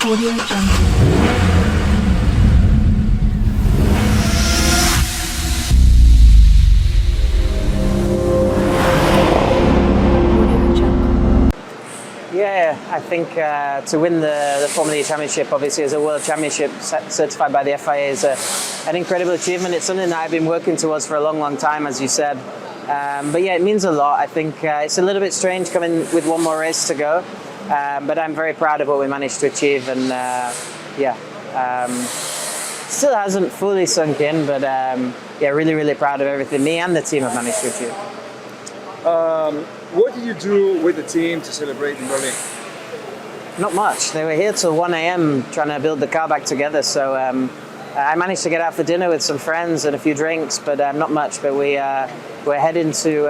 Audio Jungle. Yeah, I think to win the Formula E Championship, obviously as a World Championship certified by the FIA, is an incredible achievement. It's something that I've been working towards for a long, long time, as you said. But yeah, it means a lot. I think it's a little bit strange coming with one more race to go, but I'm very proud of what we managed to achieve, and still hasn't fully sunk in, but yeah, really, really proud of everything me and the team have managed to achieve. What did you do with the team to celebrate in Berlin? Not much. They were here till 1 a.m. trying to build the car back together, so I managed to get out for dinner with some friends and a few drinks, but not much. But we're heading to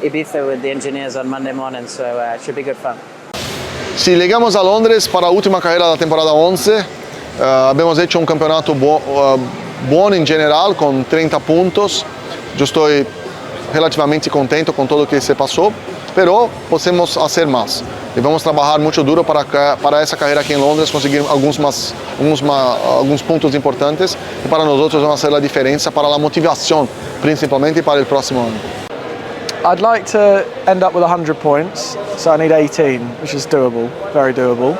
Ibiza with the engineers on Monday morning, so it should be good fun. Sí, llegamos a Londres para la última carrera de la temporada 11. Abbiamo hecho un campeonato buono in general, con 30 puntos. Yo estoy relativamente contento con todo lo que se pasó, pero podemos hacer más. Y vamos a trabajar mucho duro para esa carrera aquí en Londres, conseguir algunos puntos importantes, y para nosotros vamos a hacer la diferencia para la motivación, principalmente para el próximo año. I'd like to end up with 100 points, so I need 18, which is doable, very doable.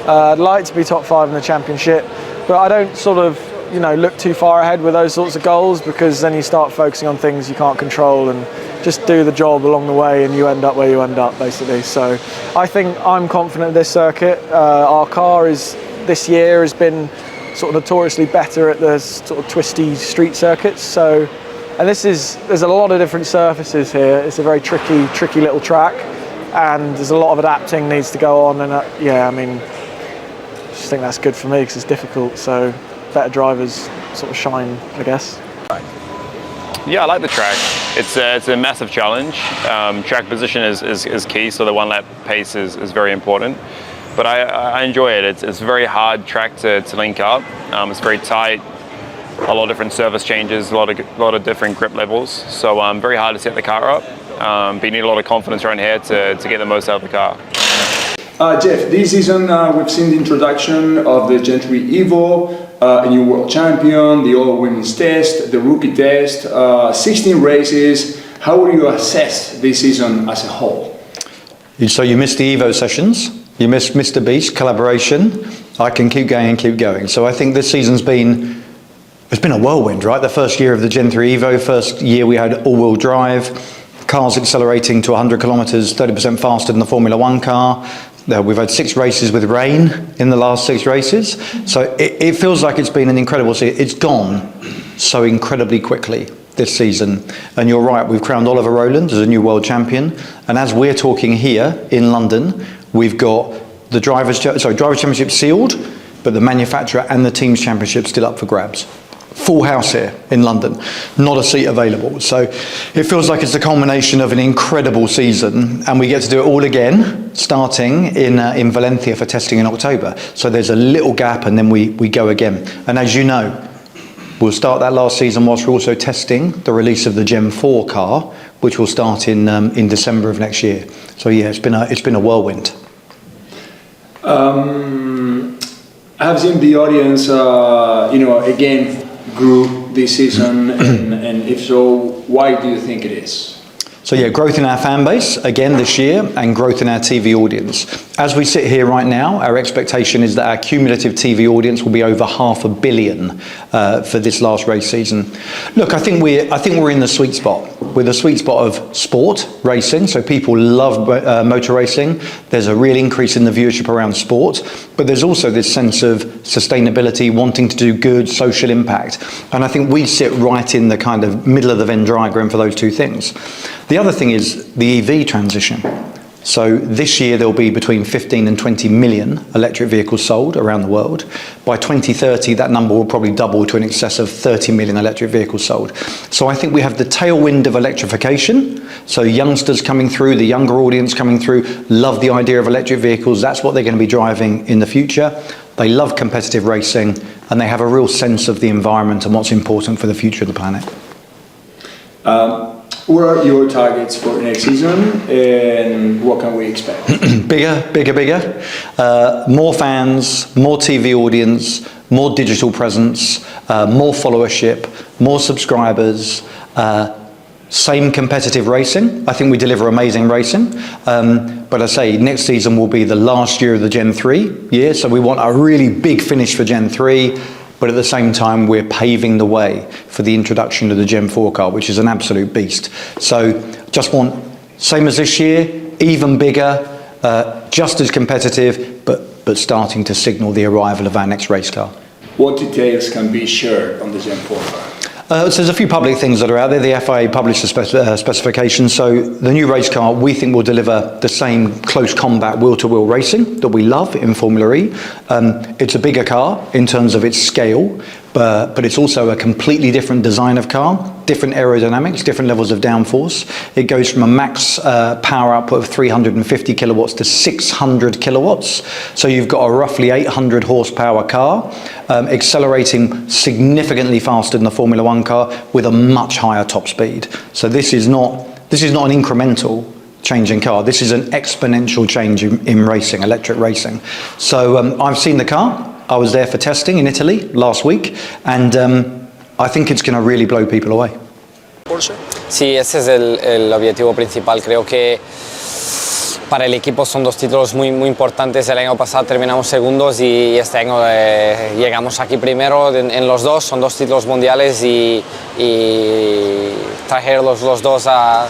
I'd like to be top 5 in the championship, but I don't sort of look too far ahead with those sorts of goals, because then you start focusing on things you can't control and just do the job along the way, and you end up where you end up, basically. So I think I'm confident of this circuit. Our car this year has been sort of notoriously better at the sort of twisty street circuits. And there's a lot of different surfaces here. It's a very tricky little track, and there's a lot of adapting needs to go on. And yeah, I mean, I just think that's good for me because it's difficult. So better drivers sort of shine, I guess. Yeah, I like the track. It's a massive challenge. Track position is key, so the one lap pace is very important. But I enjoy it. It's a very hard track to link up. It's very tight, a lot of different surface changes, a lot of different grip levels. So very hard to set the car up. But you need a lot of confidence around here to get the most out of the car. Jeff, this season we've seen the introduction of the Gentry Evo, a new world champion, the all-women's test, the rookie test, 16 races. How will you assess this season as a whole? So you missed the Evo sessions, you missed Mr. Beast collaboration. I can keep going and keep going. So I think this season's been a whirlwind, right? The first year of the Gen 3 Evo, first year we had all-wheel drive, cars accelerating to 100 kilometers, 30% faster than the Formula 1 car. We've had 6 races with rain in the last 6 races. So it feels like it's been an incredible season. It's gone so incredibly quickly this season. And you're right, we've crowned Oliver Rowland as a new world champion. And as we're talking here in London, we've got the Drivers' Championship sealed, but the manufacturer and the Teams' Championship still up for grabs. Full house here in London, not a seat available. So it feels like it's the culmination of an incredible season, and we get to do it all again, starting in Valencia for testing in October. So there's a little gap, and then we go again. And as you know, we'll start that last season whilst we're also testing the release of the Gen 4 car, which will start in December of next year. So yeah, it's been a whirlwind. I have seen the audience, again, grew this season, and if so, why do you think it is? So yeah, growth in our fan base again this year, and growth in our TV audience. As we sit here right now, our expectation is that our cumulative TV audience will be over 500 million for this last race season. Look, I think we're in the sweet spot. We're the sweet spot of sport racing, so people love motor racing. There's a real increase in the viewership around sport, but there's also this sense of sustainability, wanting to do good social impact. And I think we sit right in the kind of middle of the Venn diagram for those two things. The other thing is the EV transition. So this year there'll be between 15 and 20 million electric vehicles sold around the world. By 2030, that number will probably double to in excess of 30 million electric vehicles sold. So I think we have the tailwind of electrification. So youngsters coming through, the younger audience coming through, love the idea of electric vehicles. That's what they're going to be driving in the future. They love competitive racing, and they have a real sense of the environment and what's important for the future of the planet. what are your targets for next season and what can we expect? Bigger. More fans, more TV audience, more digital presence, more followership, more subscribers, same competitive racing. I think we deliver amazing racing. But I say next season will be the last year of the Gen 3 year, so we want a really big finish for Gen 3. But at the same time, we're paving the way for the introduction of the Gen 4 car, which is an absolute beast. So just want, same as this year, even bigger, just as competitive, but starting to signal the arrival of our next race car. What details can be shared on the Gen 4 car? So there's a few public things that are out there. The FIA published the specifications. So the new race car, we think, will deliver the same close combat wheel-to-wheel racing that we love in Formula E. It's a bigger car in terms of its scale, but it's also a completely different design of car, different aerodynamics, different levels of downforce. It goes from a max power output of 350 kilowatts to 600 kilowatts. So you've got a roughly 800 horsepower car, accelerating significantly faster than the Formula One car with a much higher top speed. So this is not an incremental change in car. This is an exponential change in racing, electric racing. So I've seen the car. I was there for testing in Italy last week, and I think it's going to really blow people away. Sí, ese es el objetivo principal. Creo que para el equipo son dos títulos muy importantes. El año pasado terminamos segundos y este año llegamos aquí primero en los dos. Son dos títulos mundiales y traer los dos a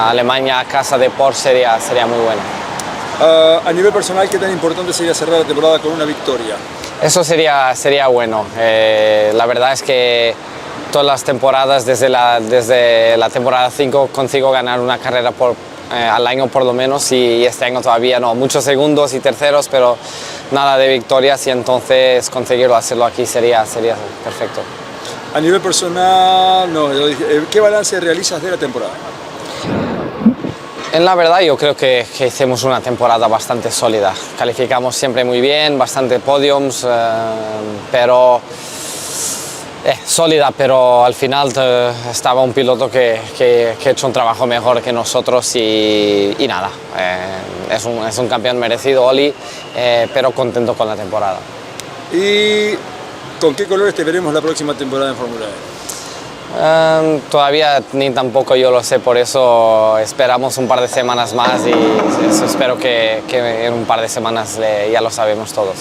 Alemania a casa de Porsche sería muy bueno. A nivel personal, ¿qué tan importante sería cerrar la temporada con una victoria? Eso sería bueno. La verdad es que todas las temporadas, desde la temporada 5, consigo ganar una carrera al año por lo menos, y este año todavía no. Muchos segundos y terceros, pero nada de victorias, y entonces conseguirlo hacerlo aquí sería perfecto. A nivel personal, ¿qué balance realizas de la temporada? En la verdad yo creo que hicimos una temporada bastante sólida. Calificamos siempre muy bien, bastante podiums, pero sólida, pero al final estaba un piloto que ha hecho un trabajo mejor que nosotros y nada, es un campeón merecido, Oli, pero contento con la temporada. ¿Y con qué colores te veremos la próxima temporada en Fórmula E? Todavía ni tampoco yo lo sé, por eso esperamos un par de semanas más y espero que en un par de semanas ya lo sabemos todos.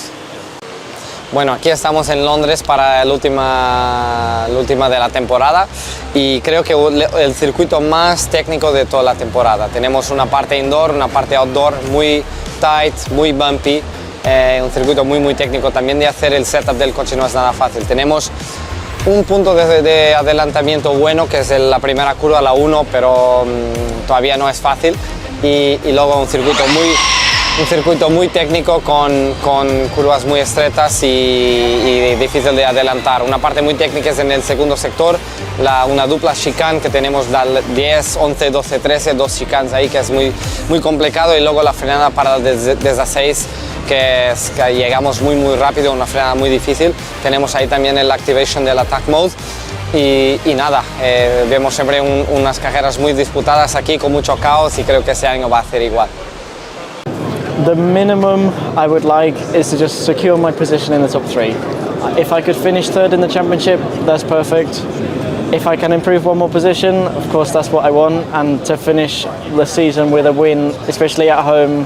Bueno, aquí estamos en Londres para la última de la temporada y creo que el circuito más técnico de toda la temporada. Tenemos una parte indoor, una parte outdoor muy tight, muy bumpy, un circuito muy técnico. También de hacer el setup del coche no es nada fácil. Tenemos un punto de adelantamiento bueno, que es la primera curva, la 1, pero todavía no es fácil. Y luego un circuito muy técnico con curvas muy estrechas y difícil de adelantar. Una parte muy técnica es en el segundo sector, una dupla chicane que tenemos 10, 11, 12, 13, dos chicanes ahí, que es muy complicado, y luego la frenada para desde 6, que llegamos muy rápido, una frenada muy difícil. Tenemos ahí también el activation del attack mode y nada, vemos siempre unas carreras muy disputadas aquí con mucho caos, y creo que ese año va a ser igual. The minimum I would like is to just secure my position in the top 3. If I could finish third in the championship, that's perfect. If I can improve one more position, of course that's what I want, and to finish the season with a win, especially at home,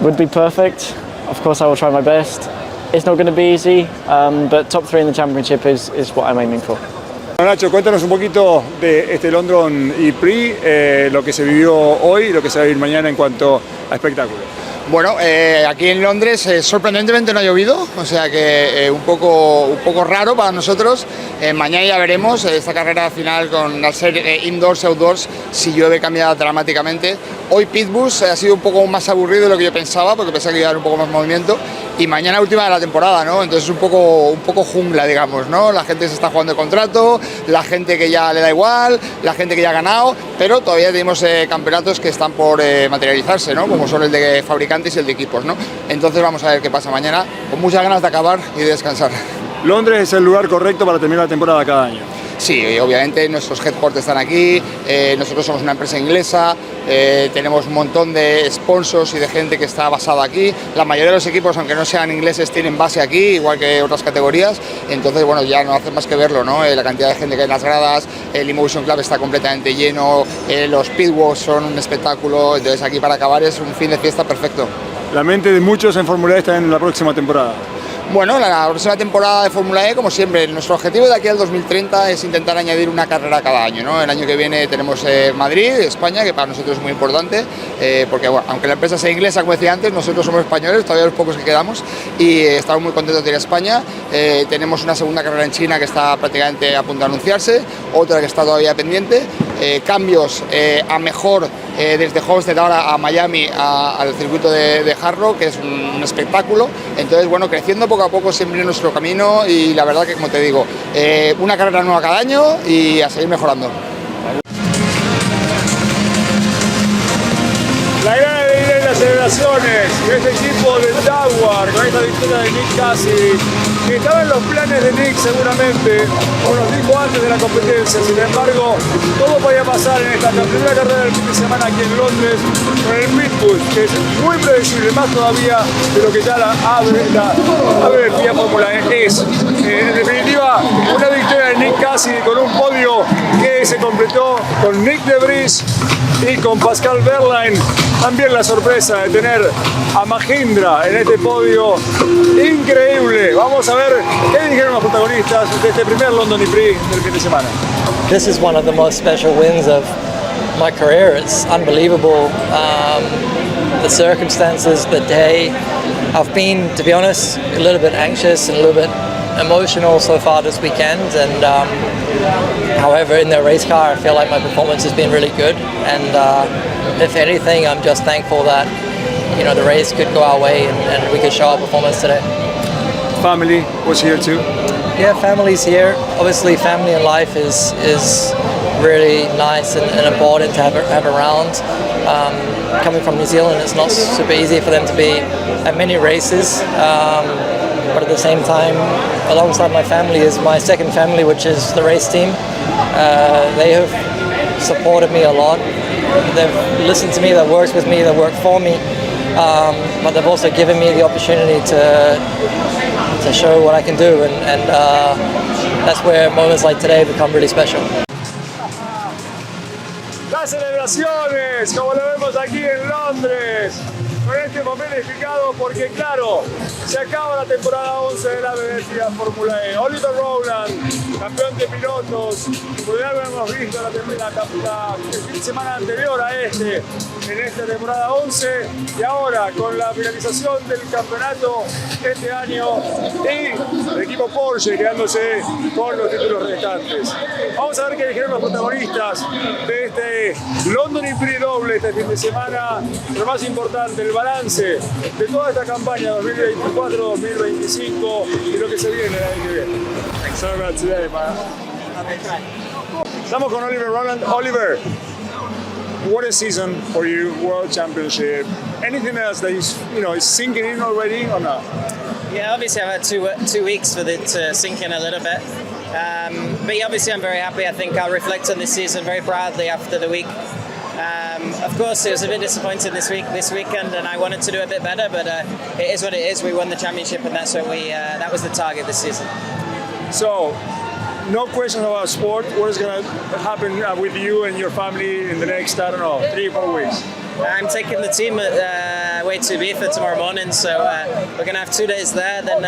would be perfect. Of course I will try my best. It's not going to be easy, but top 3 in the championship is what I'm aiming for. Nacho, cuéntanos un poquito de este London E-Prix, lo que se vivió hoy y lo que se va a vivir mañana en cuanto a espectáculo. Bueno, aquí en Londres sorprendentemente no ha llovido, o sea que un poco raro para nosotros. Mañana ya veremos esta carrera final, al ser indoors y outdoors, si llueve cambia dramáticamente. Hoy Pitbulls ha sido un poco más aburrido de lo que yo pensaba, porque pensaba que iba a haber un poco más movimiento. Y mañana última de la temporada, ¿no? Entonces un poco jungla, digamos, ¿no? La gente se está jugando el contrato, la gente que ya le da igual, la gente que ya ha ganado, pero todavía tenemos campeonatos que están por materializarse, ¿no? Como son el de fabricantes y el de equipos, ¿no? Entonces vamos a ver qué pasa mañana, con muchas ganas de acabar y de descansar. Londres es el lugar correcto para terminar la temporada cada año. Sí, obviamente nuestros headquarters están aquí, nosotros somos una empresa inglesa, tenemos un montón de sponsors y de gente que está basada aquí. La mayoría de los equipos, aunque no sean ingleses, tienen base aquí, igual que otras categorías. Entonces, bueno, ya no hace más que verlo, ¿no? La cantidad de gente que hay en las gradas, el Emotion Club está completamente lleno, los speedwalks son un espectáculo. Entonces, aquí para acabar es un fin de fiesta perfecto. La mente de muchos en Fórmula E está en la próxima temporada. Bueno, la próxima temporada de Fórmula E, como siempre, nuestro objetivo de aquí al 2030 es intentar añadir una carrera cada año, ¿no? El año que viene tenemos Madrid, España, que para nosotros es muy importante, porque bueno, aunque la empresa sea inglesa, como decía antes, nosotros somos españoles, todavía los pocos que quedamos, y estamos muy contentos de ir a España. Tenemos una segunda carrera en China que está prácticamente a punto de anunciarse, otra que está todavía pendiente, cambios a mejor desde Homestead ahora a Miami al circuito de Hard Rock, que es un espectáculo. Entonces, bueno, creciendo poco a poco siempre en nuestro camino, y la verdad que, como te digo, una carrera nueva cada año y a seguir mejorando. La gran alegría de las celebraciones de este equipo de Jaguar con esta victoria de Nick Cassidy, que estaba en los planes de Nick seguramente, como nos dijo antes de la competencia. Sin embargo, todo podía pasar en esta primera carrera del fin de semana aquí en Londres con el pitbull, que es muy predecible, más todavía de lo que ya la abre el FIA Fórmula E. Es, en definitiva, una victoria de Nick Cassidy con un podio que se completó con Nick de Vries y con Pascal Wehrlein. También la sorpresa de tener a Mahindra en este podio increíble. Vamos a ver qué dijeron los protagonistas de este primer London E-Prix del fin de semana. This is one of the most special wins of my career. It's unbelievable. The circumstances, the day. I've been, to be honest, a little bit anxious and a little bit emotional so far this weekend, and however, in the race car I feel like my performance has been really good, and if anything, I'm just thankful that, you know, the race could go our way and we could show our performance today. Family was here too. Yeah, family's here. Obviously, family in life is really nice and important to have around. Coming from New Zealand, it's not super easy for them to be at many races. But at the same time, alongside my family is my second family, which is the race team. They have supported me a lot. They've listened to me, they've worked with me, they've worked for me. But they've also given me the opportunity to show what I can do, and that's where moments like today become really special. Las celebraciones, como lo vemos aquí en Londres, con este papel explicado, porque claro, se acaba la temporada 11 de la FIA Fórmula E. Oliver Rowland, campeón de pilotos, como ya lo hemos visto el fin de semana anterior a en esta temporada 11, y ahora con la finalización del campeonato este año y el equipo Porsche quedándose con los títulos restantes. Vamos a ver qué dijeron los protagonistas de este London E-Prix doble este fin de semana. Lo más importante, el balance de toda esta campaña 2024-2025 y lo que se viene el año que viene. Sorry about today, man. Estamos con Oliver Rowland. Oliver, what a season for you, World Championship. Anything else that is sinking in already or not? Yeah, obviously I've had two weeks for it to sink in a little bit. But yeah, obviously I'm very happy. I think I'll reflect on this season very proudly after the week. Of course, it was a bit disappointing this weekend, and I wanted to do a bit better. But it is what it is. We won the championship, and that's what that was the target this season. So, no question about sport. What is going to happen with you and your family in the next, 3-4 weeks? I'm taking the team away to Ibiza tomorrow morning, so we're going to have 2 days there. Then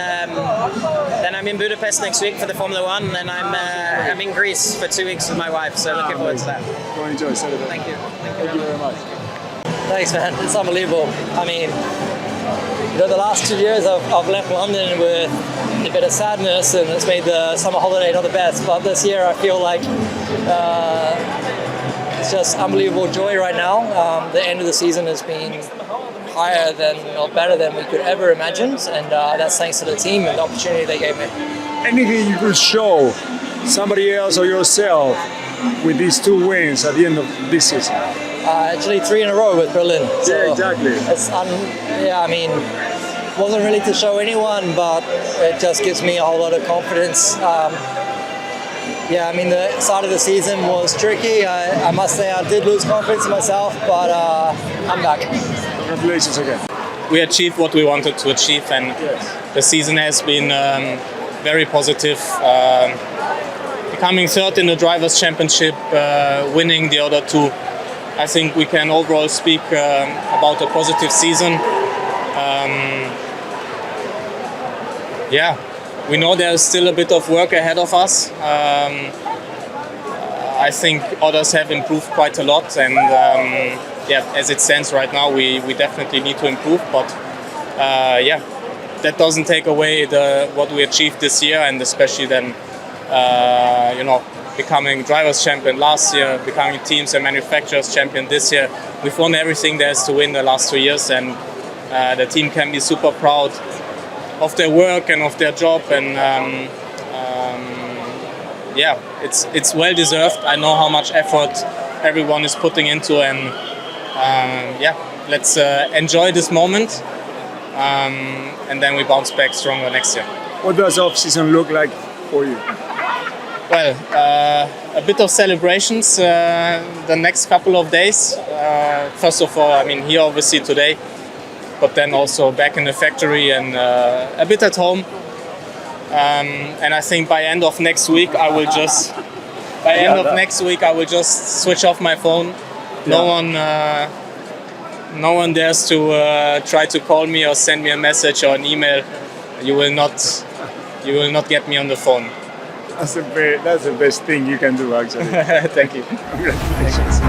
I'm in Budapest next week for the Formula One, and I'm in Greece for 2 weeks with my wife. So looking forward to that. Go enjoy. Celebrate. Thank you. Thank you very much. Thanks, man. It's unbelievable. I mean, the last 2 years I've left London with a bit of sadness, and it's made the summer holiday not the best. But this year I feel like it's just unbelievable joy right now. The end of the season has been higher than or better than we could ever imagine, and that's thanks to the team and the opportunity they gave me. Anything you could show somebody else or yourself with these 2 wins at the end of this season? Actually 3 in a row with Berlin. So yeah, exactly. It's I mean, wasn't really to show anyone, but it just gives me a whole lot of confidence. Yeah, I mean, the start of the season was tricky. I must say I did lose confidence in myself, but I'm back. Congratulations again. We achieved what we wanted to achieve, and the season has been very positive. Becoming third in the Drivers' Championship, winning the other two, I think we can overall speak about a positive season. Yeah, we know there's still a bit of work ahead of us. I think others have improved quite a lot, and yeah, as it stands right now, we definitely need to improve. But yeah, that doesn't take away what we achieved this year, and especially then, you know, becoming drivers' champion last year, becoming teams and manufacturers champion this year. We've won everything there is to win the last 2 years, and the team can be super proud of their work and of their job, and yeah, it's well deserved. I know how much effort everyone is putting into, and yeah, let's enjoy this moment, and then we bounce back stronger next year. What does off-season look like for you? Well, a bit of celebrations the next couple of days. First of all, I mean, here obviously today, but then also back in the factory and a bit at home. And I think by end of next week, I will just switch off my phone. No one dares to try to call me or send me a message or an email. You will not get me on the phone. That's the best thing you can do, actually. Thank you. Congratulations.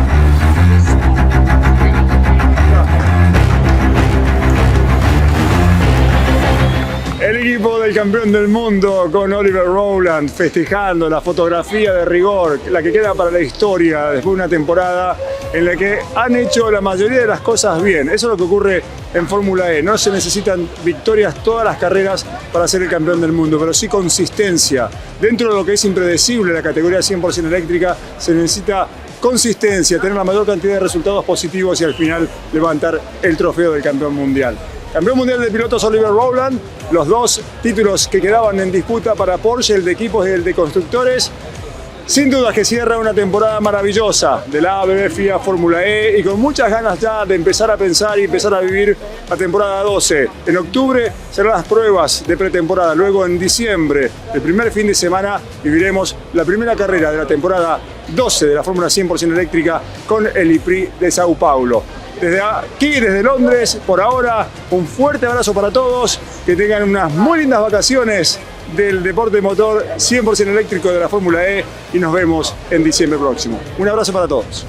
El equipo del campeón del mundo con Oliver Rowland festejando la fotografía de rigor, la que queda para la historia después de una temporada en la que han hecho la mayoría de las cosas bien. Eso es lo que ocurre en Fórmula E. No se necesitan victorias todas las carreras para ser el campeón del mundo, pero sí consistencia. Dentro de lo que es impredecible la categoría 100% eléctrica, se necesita consistencia, tener la mayor cantidad de resultados positivos y al final levantar el trofeo del campeón mundial. Campeón mundial de pilotos Oliver Rowland, los dos títulos que quedaban en disputa para Porsche, el de equipos y el de constructores. Sin duda que cierra una temporada maravillosa de la ABB FIA Fórmula E y con muchas ganas ya de empezar a pensar y empezar a vivir la temporada 12. En octubre serán las pruebas de pretemporada, luego en diciembre, el primer fin de semana, viviremos la primera carrera de la temporada 12 de la Fórmula 100% eléctrica con el E-Prix de Sao Paulo. Desde aquí, desde Londres, por ahora, un fuerte abrazo para todos, que tengan unas muy lindas vacaciones del deporte motor 100% eléctrico de la Fórmula E y nos vemos en diciembre próximo. Un abrazo para todos.